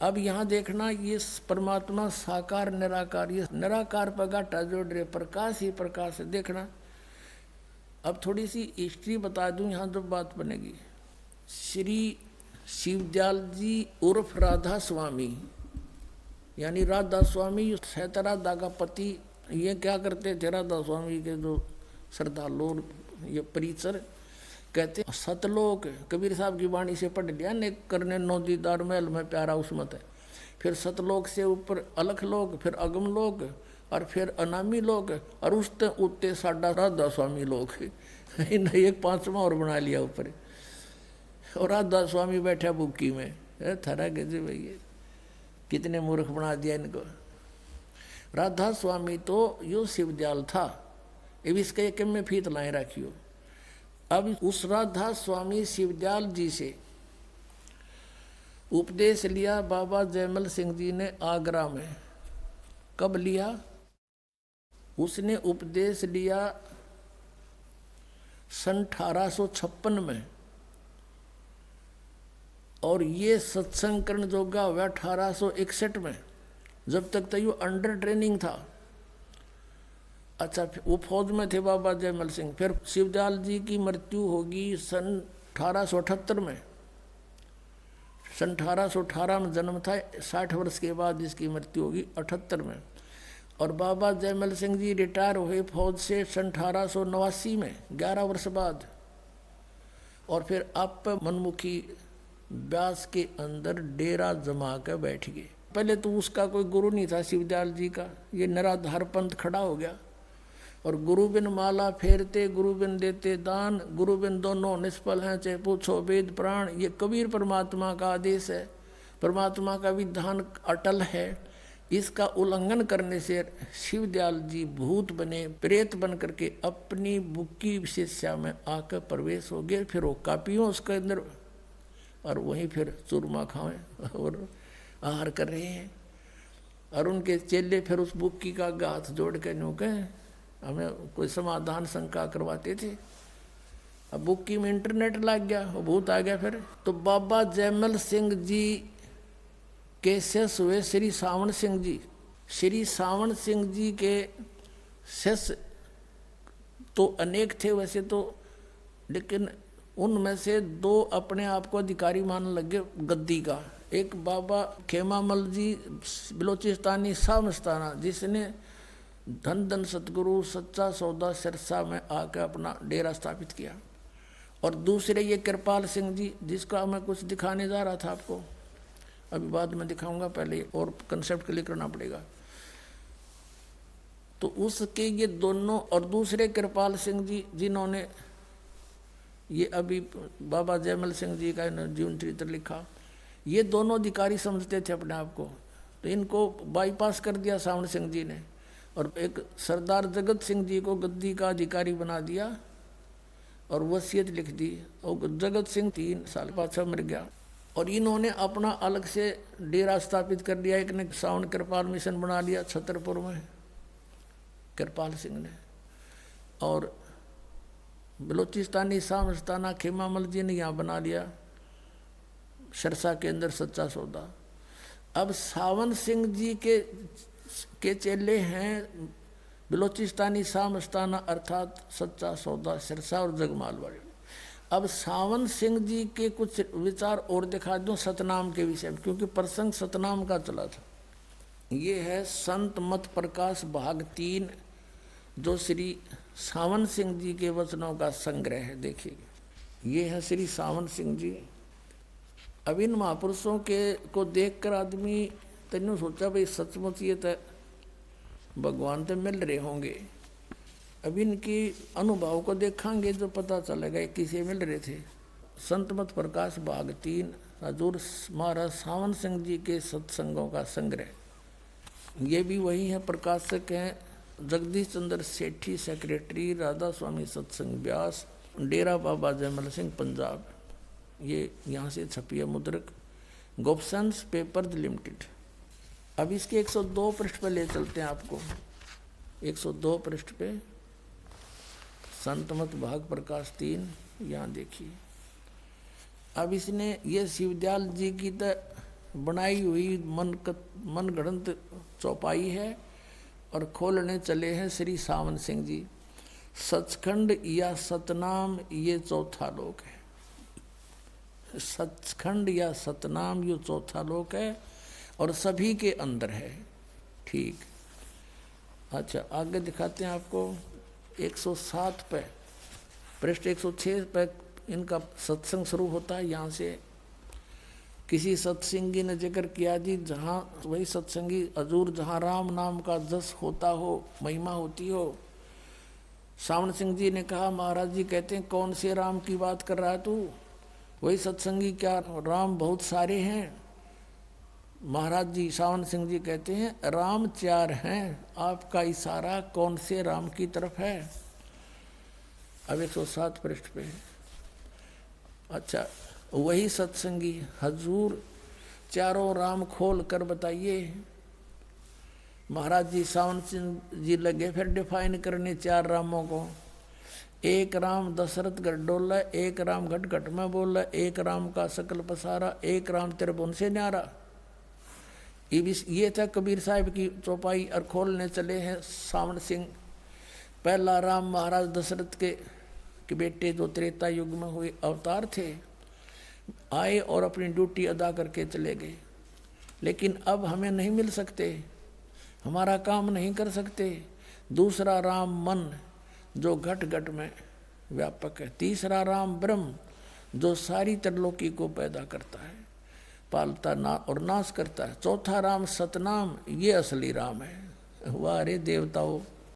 अब यहाँ देखना, ये परमात्मा साकार निराकार, ये निराकार पर घाटा जोड़ रहे, प्रकाश ही प्रकाश है। देखना अब थोड़ी सी हिस्ट्री बता दूं, यहाँ जो बात बनेगी। श्री शिवदयाल जी उर्फ राधा स्वामी, यानी राधा स्वामी सहता राधा का पति। ये क्या करते थे, राधा स्वामी के जो श्रद्धालु ये परिचर कहते सतलोक, कबीर साहब की वाणी से पढ़ लिया ने, करने नौ दीदार महल में प्यारा उसमत है। फिर सतलोक से ऊपर अलख लोक, फिर अगम लोक, और फिर अनामी लोक, और उसते उत्ते साडा राधा स्वामी लोक। एक पांचवा और बना लिया ऊपर, और राधा स्वामी बैठा बुक्की में। थरा के जी भैया कितने मूर्ख बना दिया इनको। राधा स्वामी तो यो शिवदयाल था, अब इसके एक में फीत लाए रखियो। अब उस राधा स्वामी शिवदयाल जी से उपदेश लिया बाबा जयमल सिंह जी ने आगरा में। कब लिया? उसने उपदेश लिया सन 1856 में, और ये सत्संग करण जोगा हुआ 1861 में। जब तक तो ये अंडर ट्रेनिंग था। अच्छा, वो फौज में थे बाबा जयमल सिंह। फिर शिवदयाल जी की मृत्यु होगी सन 1878 में। सन 1818 में जन्म था, 60 वर्ष के बाद इसकी मृत्यु होगी 78 में। और बाबा जयमल सिंह जी रिटायर हुए फौज से सन 1889 में, 11 वर्ष बाद। और फिर आप मनमुखी व्यास के अंदर डेरा जमा कर बैठ गए। पहले तो उसका कोई गुरु नहीं था शिवदयाल जी का, ये निराधार पंथ खड़ा हो गया। और गुरु बिन माला फेरते, गुरु बिन देते दान, गुरु बिन दोनों निष्फल हैं, चाहे पूछो वेद प्राण। ये कबीर परमात्मा का आदेश है, परमात्मा का विधान अटल है। इसका उल्लंघन करने से शिवदयाल जी भूत बने, प्रेत बन करके अपनी बुक्की शिष्या में आकर प्रवेश हो गए। फिर वो कापियों उसके अंदर, और वहीं फिर चूरमा खाएं और आहार कर रहे हैं। और उनके चेले फिर उस बुक्की का हाथ जोड़ के न्यू कहें हमें कोई समाधान शंका करवाते थे। अब बुक्की में इंटरनेट लग गया, वो भूत आ गया। फिर तो बाबा जयमल सिंह जी के शिष्य हुए श्री सावन सिंह जी। श्री सावन सिंह जी के शिष्य तो अनेक थे वैसे तो, लेकिन उनमें से 2 अपने आप को अधिकारी मानने लगे गद्दी का। एक बाबा खेमामल जी बलोचिस्तानी शाह मस्ताना, जिसने धन धन सतगुरु सच्चा सौदा सिरसा में आकर अपना डेरा स्थापित किया। और दूसरे ये कृपाल सिंह जी, जिसका मैं कुछ दिखाने जा रहा था आपको, अभी बाद में दिखाऊंगा, पहले और कंसेप्ट क्लियर करना पड़ेगा। तो उसके ये दोनों, और दूसरे कृपाल सिंह जी जिन्होंने ये अभी बाबा जयमल सिंह जी का जीवन चरित्र लिखा, ये दोनों अधिकारी समझते थे अपने आप को। तो इनको बाईपास कर दिया सावन सिंह जी ने, और एक सरदार जगत सिंह जी को गद्दी का अधिकारी बना दिया और वसीयत लिख दी। और जगत सिंह 3 साल पाछा मर गया। और इन्होंने अपना अलग से डेरा स्थापित कर दिया। एक ने सावन कृपाल मिशन बना लिया छतरपुर में, कृपाल सिंह ने। और बलोचिस्तानी शाह मस्ताना खेमामल जी ने यहाँ बना लिया सिरसा के अंदर सच्चा सौदा। अब सावन सिंह जी के चेले हैं बलोचिस्तानी शाह मस्ताना अर्थात सच्चा सौदा सिरसा और जगमाल वाले। अब सावन सिंह जी के कुछ विचार और दिखा दूं सतनाम के विषय में, क्योंकि प्रसंग सतनाम का चला था। ये है संत मत प्रकाश भाग 3, जो श्री सावन सिंह जी के वचनों का संग्रह है। देखिए, ये है श्री सावन सिंह जी। अब इन महापुरुषों के को देखकर आदमी तेनों सोचा भाई सचमुच ये तो भगवान तो मिल रहे होंगे। अब इनकी अनुभव को देखेंगे जो पता चलेगा किसे मिल रहे थे। संत मत प्रकाश भाग 3, हजूर महाराज सावन सिंह जी के सत्संगों का संग्रह। ये भी वही है, प्रकाशक हैं जगदीश चंद्र सेठी, सेक्रेटरी राधा स्वामी सत्संग व्यास, डेरा बाबा जयमल सिंह पंजाब। ये यहाँ से छपी है मुद्रक, गोपसंस पेपर्स लिमिटेड। अब इसके 102 पृष्ठ पर ले चलते हैं आपको। 102 पृष्ठ पे संतमत भाग प्रकाश 3, यहाँ देखिए। अब इसने ये शिवदयाल जी की तो बनाई हुई मन गढ़ंत चौपाई है और खोलने चले हैं श्री सावन सिंह जी। सचखंड या सतनाम ये चौथा लोक है। सचखंड या सतनाम ये चौथा लोक है और सभी के अंदर है। ठीक, अच्छा आगे दिखाते हैं आपको। 107 पे, पृष्ठ 106 पे इनका सत्संग शुरू होता है। यहाँ से किसी सत्संगी ने जिक्र किया जी, जहाँ वही सत्संगी हजूर जहाँ राम नाम का जस होता हो, महिमा होती हो। सावन सिंह जी ने कहा महाराज जी कहते हैं कौन से राम की बात कर रहा है तू? वही सत्संगी, क्या राम बहुत सारे हैं? महाराज जी सावन सिंह जी कहते हैं राम 4 हैं, आपका इशारा कौन से राम की तरफ है? अब 107 पृष्ठ पे। अच्छा, वही सत्संगी हजूर चारों राम खोल कर बताइए। महाराज जी सावन सिंह जी लगे फिर डिफाइन करने 4 रामों को। एक राम दशरथ गढ़ डोला, एक राम घट घट में बोला, एक राम का सकल पसारा, एक राम त्रिभुवन से न्यारा। ये था कबीर साहब की चौपाई और खोलने चले हैं सावन सिंह। पहला राम महाराज दशरथ के बेटे जो त्रेता युग में हुए अवतार थे, आए और अपनी ड्यूटी अदा करके चले गए। लेकिन अब हमें नहीं मिल सकते, हमारा काम नहीं कर सकते। दूसरा राम मन जो घट घट में व्यापक है। तीसरा राम ब्रह्म जो सारी त्रिलोकी को पैदा करता है, पालता ना और नाश करता है। चौथा राम सतनाम, ये असली राम है। वाह रे देवताओं,